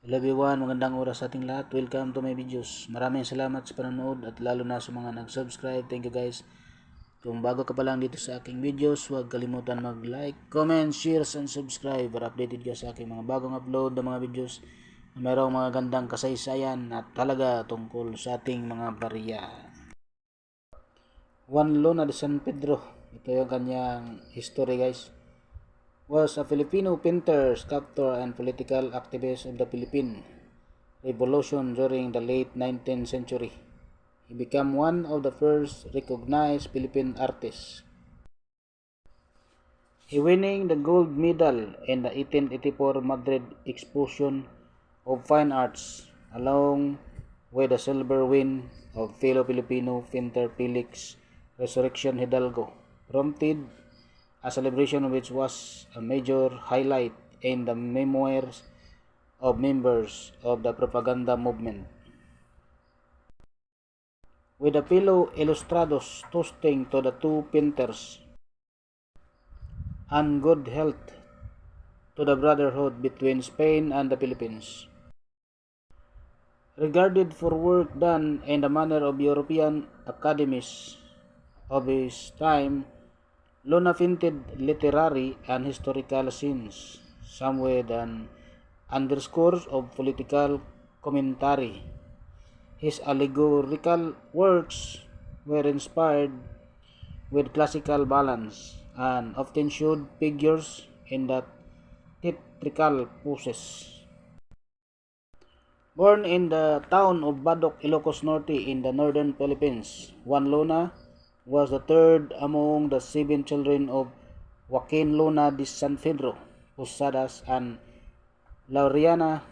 Hello everyone, magandang oras sa ating lahat. Welcome to my videos. Maraming salamat sa panonood at lalo na sa mga nag-subscribe. Thank you guys. Kung bago ka pa lang dito sa aking videos, huwag kalimutan mag-like, comment, share, and subscribe para updated ka sa aking mga bagong upload ng mga videos na mayroong mga gandang kasaysayan at talaga tungkol sa ating mga barya. Juan Luna de San Pedro. Ito yung kanyang history guys. Was a Filipino painter, sculptor, and political activist of the Philippine Revolution during the late 19th century. He became one of the first recognized Philippine artists. He winning the gold medal in the 1884 Madrid Exposition of Fine Arts, along with the silver win of fellow Filipino painter Felix Resurrection Hidalgo, prompted a celebration which was a major highlight in the memoirs of members of the propaganda movement. With the fellow illustrados toasting to the two painters and good health to the brotherhood between Spain and the Philippines. Regarded for work done in the manner of European academies of his time, Luna painted literary and historical scenes, some with an underscores of political commentary. His allegorical works were inspired with classical balance and often showed figures in the theatrical poses. Born in the town of Badok, Ilocos Norte in the northern Philippines, Juan Luna was the third among the 7 children of Joaquin Luna de San Pedro, Posadas, and Laureana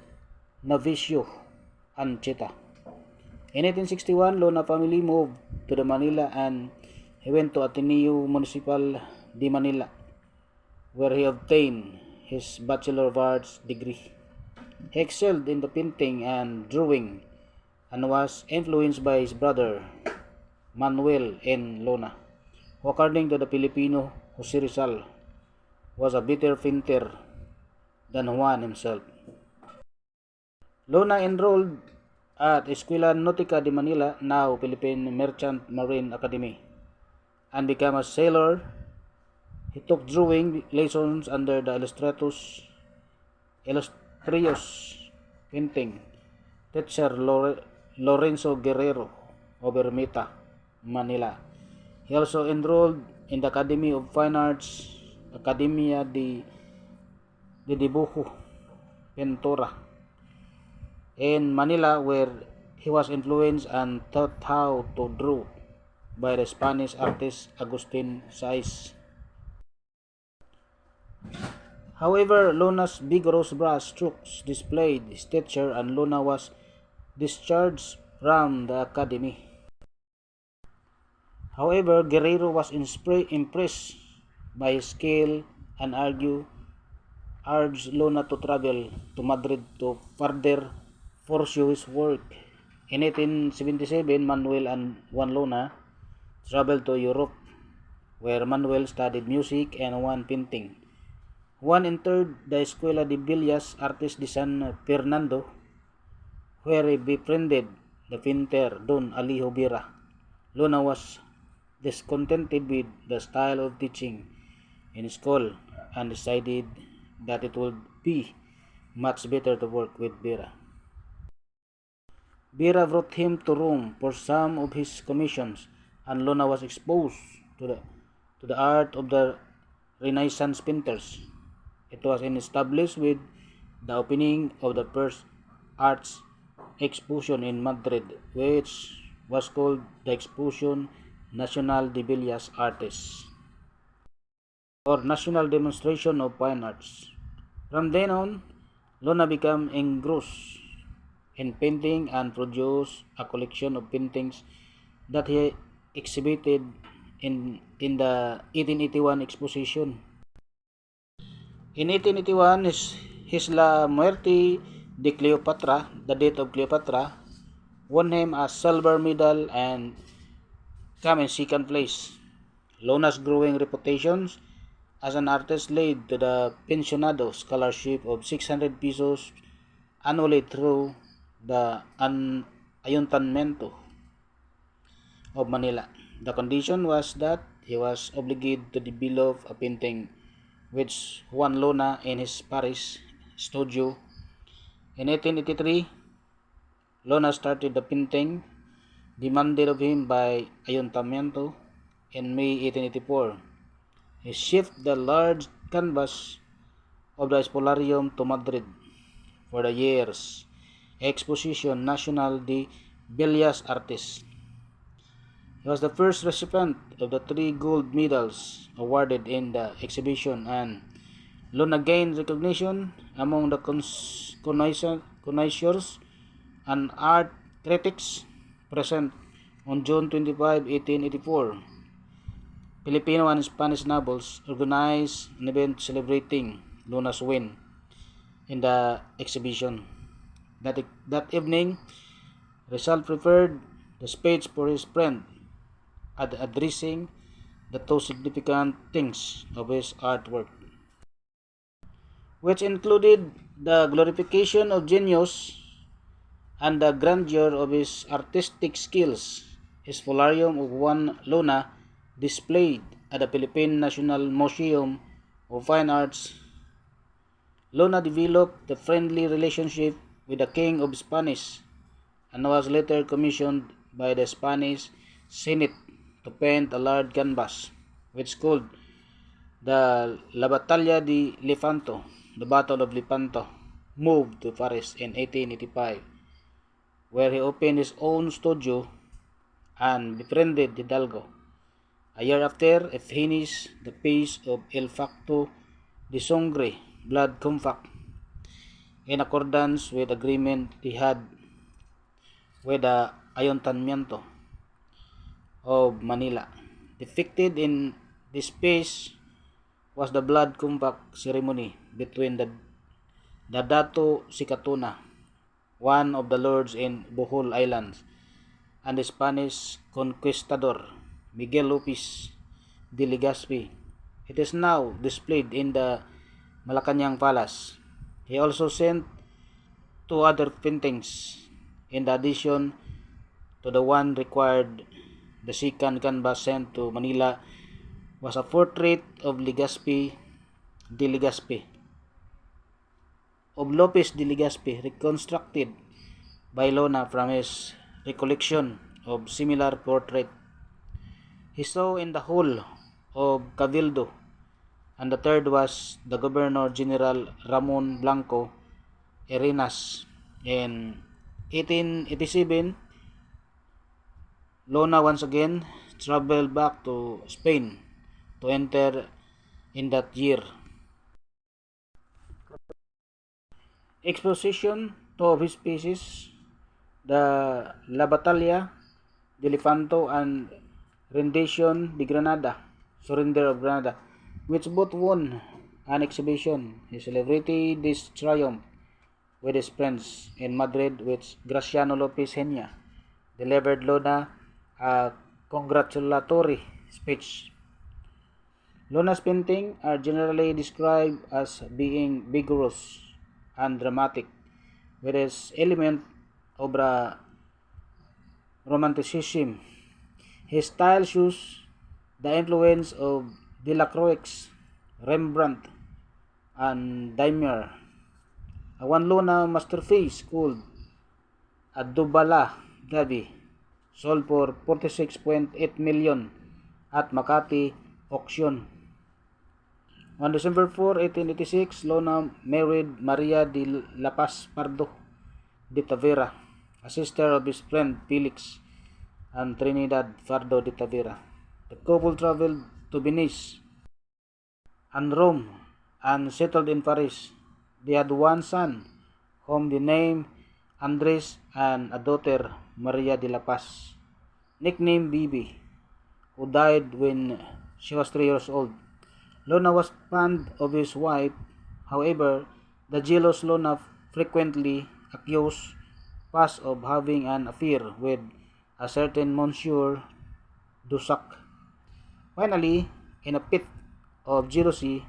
Novicio Ancheta. In 1861, Luna family moved to the Manila and he went to Ateneo Municipal de Manila, where he obtained his Bachelor of Arts degree. He excelled in the painting and drawing and was influenced by his brother Manuel N. Luna, who according to the Filipino Jose Rizal was a better painter than Juan himself. Luna enrolled at Escuela Nautica de Manila, now Philippine Merchant Marine Academy, and became a sailor. He took drawing lessons under the illustrious painting teacher Lorenzo Guerrero of Ermita, Manila. He also enrolled in the Academy of Fine Arts, Academia de Dibujo Pintura in Manila, where he was influenced and taught how to draw by the Spanish artist Agustin Saiz. However, Luna's vigorous brush strokes displayed stature and Luna was discharged from the academy. However, Guerrero was impressed by his skill and urged Luna to travel to Madrid to further pursue his work. In 1877, Manuel and Juan Luna traveled to Europe, where Manuel studied music and Juan painting. Juan entered the Escuela de Bellas Artes de San Fernando, where he befriended the painter Don Alijo Vera. Luna was discontented with the style of teaching in school and decided that it would be much better to work with Vera. Vera brought him to Rome for some of his commissions, and Luna was exposed to the art of the Renaissance painters. It was established with the opening of the first arts exposition in Madrid, which was called the Exposition Nacional de Bellas Artes, or National Demonstration of Fine Arts. From then on, Luna became engrossed in painting and produced a collection of paintings that he exhibited in the 1881 exposition. In 1881, his La Muerte de Cleopatra, the death of Cleopatra, won him a silver medal and came in second place. Luna's growing reputation as an artist led to the pensionado scholarship of 600 pesos annually through the Ayuntamiento of Manila. The condition was that he was obligated to develop a painting which Juan Luna in his Paris studio. In 1883, Luna started the painting demanded of him by Ayuntamiento. In May 1884, he shipped the large canvas of the Espolarium to Madrid for the year's Exposition Nacional de Bellas Artes. He was the first recipient of the 3 gold medals awarded in the exhibition, and Luna gained recognition among the connoisseurs and art critics present on June 25, 1884. Filipino and Spanish nobles organized an event celebrating Luna's win in the exhibition. That evening, Rizal prepared the speech for his friend, addressing the two significant things of his artwork, which included the glorification of genius and the grandeur of his artistic skills. His polarium of Juan Luna, displayed at the Philippine National Museum of Fine Arts. Luna developed a friendly relationship with the King of Spanish and was later commissioned by the Spanish Senate to paint a large canvas, which called La Batalla de Lepanto, the Battle of Lepanto, moved to Paris in 1885, where he opened his own studio and befriended Hidalgo. A year after, he finished the piece of El Facto de Sangre, Blood Compact, in accordance with agreement he had with the Ayuntamiento of Manila. Depicted in this piece was the Blood Compact ceremony between the Dato Sikatuna, one of the lords in Bohol Islands, and the Spanish conquistador Miguel Lopez de Legazpi. It is now displayed in the Malacanang Palace. He also sent 2 other paintings in addition to the one required. The second canvas sent to Manila was a portrait of Lopez de Legazpi, reconstructed by Luna from his recollection of similar portrait he saw in the hall of Cabildo, and the third was the Governor General Ramon Blanco Arenas. In 1887, Luna once again traveled back to Spain to enter in that year. Exposition, 2 of his pieces, the La Batalla de Lepanto and Rendition de Granada, Surrender of Granada, which both won an exhibition. He celebrated this triumph with his friends in Madrid, which Graciano Lopez Henya delivered Luna a congratulatory speech. Luna's paintings are generally described as being vigorous and dramatic, with its element of romanticism. His style shows the influence of Delacroix, Rembrandt, and Daimier. A Juan Luna masterpiece called Adubala Gabi sold for 46.8 million at Makati auction. On December 4, 1886, Luna married Maria de La Paz Pardo de Tavera, a sister of his friend Felix and Trinidad Pardo de Tavera. The couple traveled to Venice and Rome and settled in Paris. They had one son, whom they named Andres, and a daughter, Maria de La Paz, nicknamed Bibi, who died when she was 3 years old. Luna was fond of his wife. However, the jealous Luna frequently accused Paz of having an affair with a certain Monsieur Dusac. Finally, in a fit of jealousy,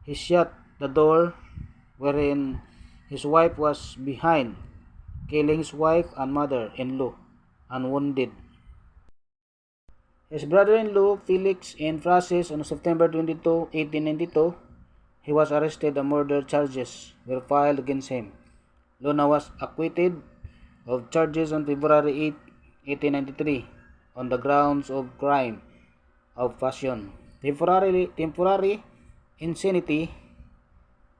he shut the door wherein His wife was behind, killing his wife and mother-in-law and wounded his brother-in-law Felix in Francis on September 22, 1892. He was arrested and murder charges were filed against him. Luna was acquitted of charges on February 8, 1893 on the grounds of crime of passion, temporary insanity.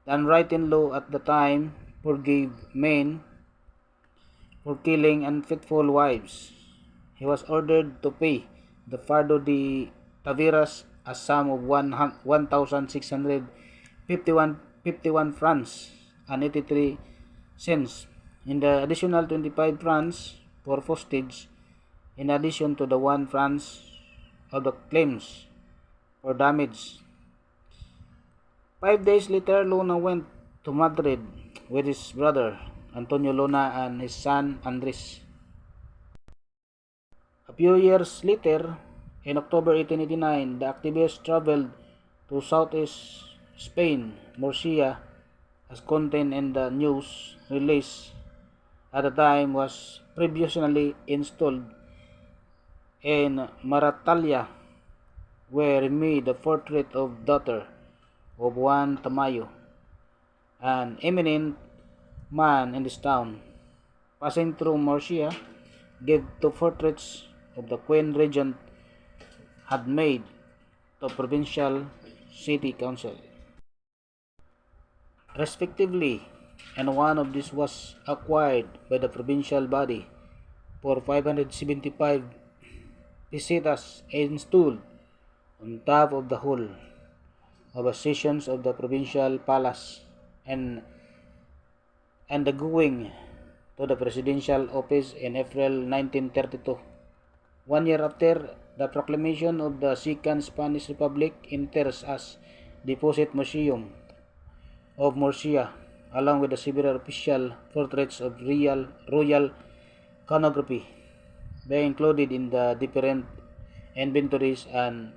The unwritten law at the time forgave men for killing unfaithful wives. He was ordered to pay the Fardo de Taveras a sum of 1,651 francs and 83 cents, in the additional 25 francs for postage, in addition to the 1 francs of the claims for damage. 5 days later, Luna went to Madrid with his brother Antonio Luna and his son Andres. A few years later, in October 1889, the activists traveled to southeast Spain, Murcia, as contained in the news release at the time was previously installed in Maratalia, where he made the portrait of daughter of Juan Tamayo, an eminent man in this town. Passing through Murcia, gave two portraits of the Queen Regent had made to provincial city council, respectively, and one of these was acquired by the provincial body for 575 pesetas and installed on top of the hall of the sessions of the provincial palace, and undergoing to the presidential office in April 1932. 1 year after the proclamation of the Second Spanish Republic, enters as Deposit Museum of Murcia, along with the several official portraits of royal iconography. They included in the different inventories and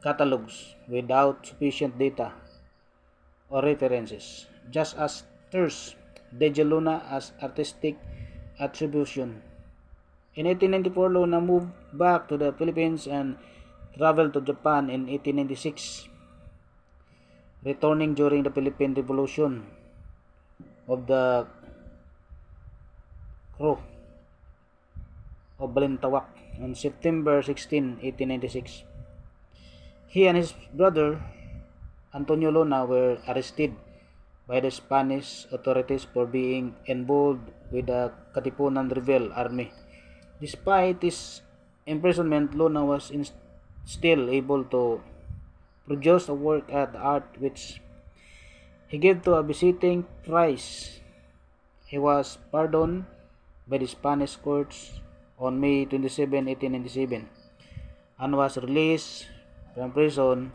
catalogs without sufficient data or references, just as Thurs de Luna as artistic attribution. In 1894, Luna moved back to the Philippines and traveled to Japan in 1896, returning during the Philippine Revolution of the Crew of Balintawak on September 16, 1896. He and his brother Antonio Luna were arrested by the Spanish authorities for being involved with the Katipunan rebel army. Despite his imprisonment, Luna was still able to produce a work of art which he gave to a visiting prize. He was pardoned by the Spanish courts on May 27, 1897, and was released from prison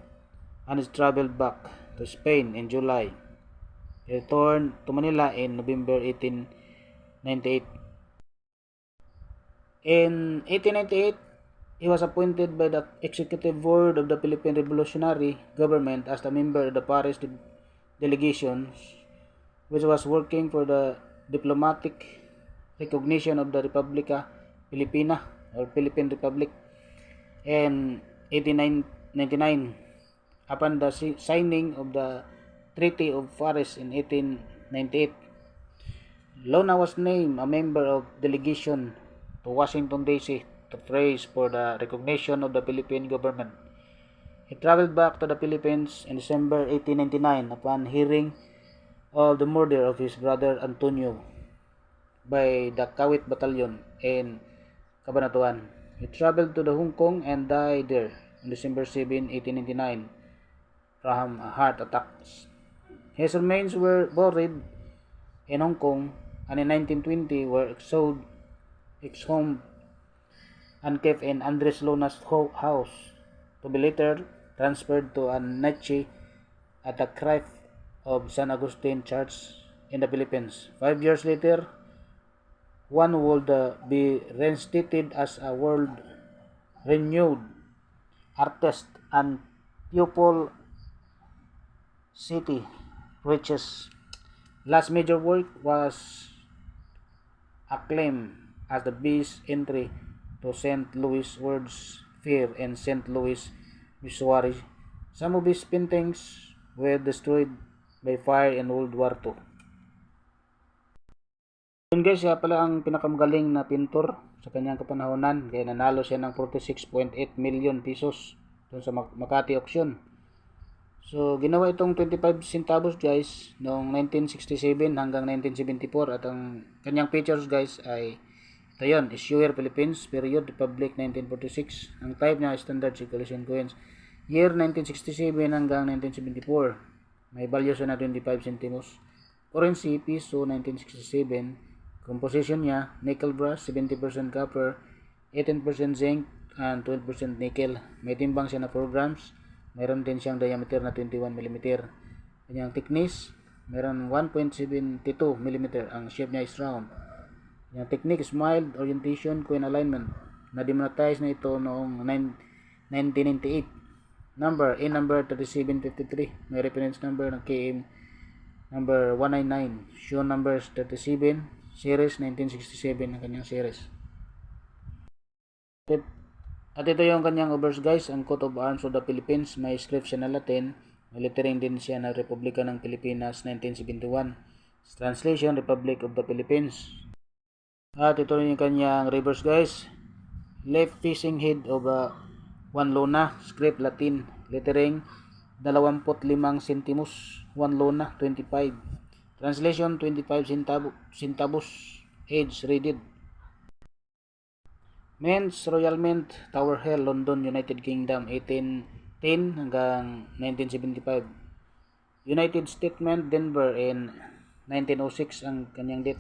and is traveled back to Spain in July. He returned to Manila in November 1898. In 1898, he was appointed by the Executive Board of the Philippine Revolutionary Government as a member of the Paris delegation, which was working for the diplomatic recognition of the Republica Filipina or Philippine Republic. In 1899, upon the signing of the Treaty of Paris in 1898, Luna was named a member of delegation to Washington, D.C. to praise for the recognition of the Philippine government. He traveled back to the Philippines in December 1899 upon hearing of the murder of his brother Antonio by the Kawit Battalion in Cabanatuan. He traveled to the Hong Kong and died there on December 7, 1899 from a heart attack. His remains were buried in Hong Kong and in 1920 were exhumed and kept in Andres Luna's house, to be later transferred to a niche at the crypt of San Agustin Church in the Philippines. 5 years later, one would be reinstated as a world-renowned artist and pupil city, which is Last major work was acclaimed as the best entry to St. Louis World's Fair in St. Louis, Missouri. Some of his paintings were destroyed by fire in World War II. Yun guys, siya pala ang pinakamagaling na pintor sa kanyang kapanahonan. Kaya nanalo siya ng 46.8 million pesos dun sa Makati auction. So, ginawa itong 25 centavos guys noong 1967 hanggang 1974 at ang kanyang pictures guys ay ito yun, Issuer Philippines, Period, Republic 1946. Ang type niya Standard Circulation Coins. Year 1967 hanggang 1974. May value siya na 25 centimos. Currency, Piso 1967. Composition niya, nickel brass, 70% copper, 18% zinc, and 12% nickel. May timbang siya na 4 grams. Meron din siyang diameter na 21 mm. Kanyang thickness, meron 1.72 mm. Ang shape niya is round. Kanyang technique is mild, orientation, coin alignment. Na-demonetize na ito noong 1998. Number, number 3753. May reference number ng KM number 199. Show numbers 37. Series 1967 ang kanyang series. At ito yung kanyang obverse guys, ang coat of arms of the Philippines. May script siya na Latin. May lettering din siya na Republika ng Pilipinas 1971. Translation, Republic of the Philippines. At ito yung kanyang reverse guys. Left facing head of Juan Luna. Script Latin. Lettering 25 centimos. Juan Luna 25. Translation 25 centavos. Age readed. Men's Royal Mint, Tower Hill, London, United Kingdom, 1810 hanggang 1975. United States Mint, Denver, in 1906 ang kanyang date.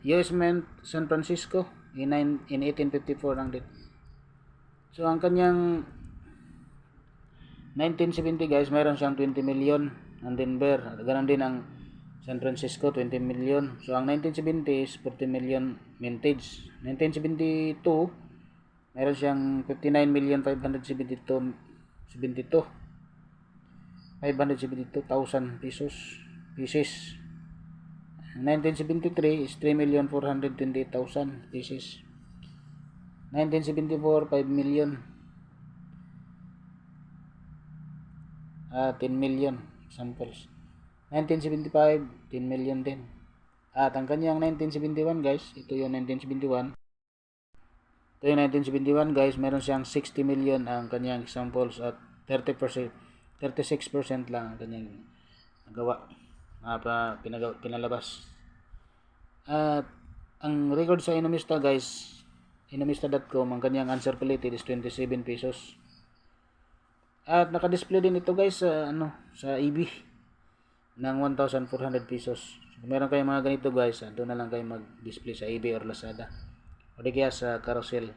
US Mint, San Francisco, in 1854 ang date. So, ang kanyang 1970 guys, mayroon siyang 20 million ang Denver. Ganon din ang San Francisco, 20 million. So, ang 1970 is 40 million mintage. 1972, meron siyang 59,572,000 pieces. 1973 is 3,428,000 pieces. 1974, 5 million. 10 million samples. 1975, 10 million din. At ang kanyang 1971 guys, ito yung 1971. Ito yung 1971 guys, meron siyang 60 million ang kanyang samples at 30%, 36% lang ang kanyang nagawa. Pinalabas. At ang record sa Inomista guys, inomista.com, ang kanyang uncirculated is 27 pesos. At naka-display din ito guys sa sa EB ng 1,400 pesos. Kung meron kayong mga ganito guys, doon na lang kayo mag-display sa eBay or Lazada o di kaya sa carousel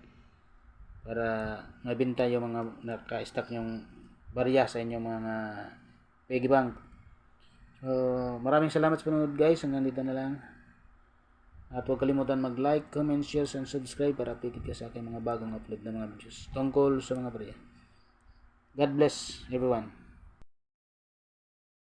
para mabenta yung mga naka-stock yung barya sa inyong mga piggy bank. So, maraming salamat sa panonood guys. Hanggang dito na lang. At huwag kalimutan mag-like, comment, share, and subscribe para updated ka sa aking mga bagong upload na mga videos tungkol sa mga barya. God bless everyone.